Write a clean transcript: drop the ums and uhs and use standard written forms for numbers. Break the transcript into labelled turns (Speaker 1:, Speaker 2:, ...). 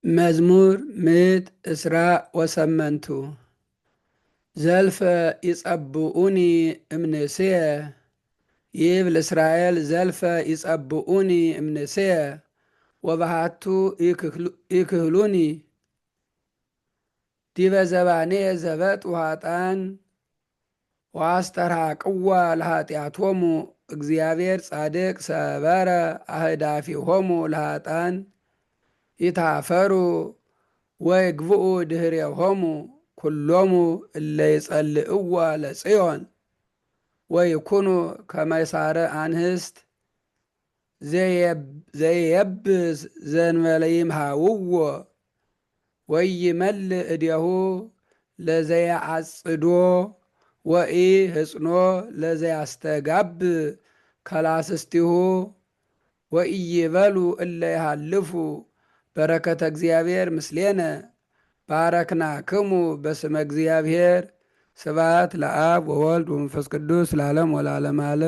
Speaker 1: መዝሙር ምዕት እስራ ወሰመንቱ ዘልፈ ይጸብኡኒ እምንእስየ ይብል እስራኤል ዘልፈ ይጸብኡኒ እምንእስየ ወባሃቱ ይክህሉኒ ዲበ ዘባንየ ዘበጥ ውሃጣን ወአስተርሐቅዋ ለኃጢአቶሙ እግዚአብሔር ጻድቅ ሰበረ አህዳፊሆሙ ለኃጥአን ይታፈሩ ወይግብኡ ድኅሬሆሙ ኩሎሙ እለ ይጸልእዋ ለጽዮን ወይኩኑ ከመይሳረ አንህስት ዘይየብስ ዘእንበለ ይምሃውዎ ወይመልእ እዴሁ ለዘያዓጽዶ ወኢ ህጽኖ ለዘያስተጋብ ከላስስቲሁ ወኢይበሉ እለ ይሃልፉ በረከተ እግዚአብሔር ምስሌነ ባረክናክሙ በስመ እግዚአብሔር። ስብሐት ለአብ ወወልድ ወመንፈስ ቅዱስ ለዓለም ወለዓለመ ዓለም።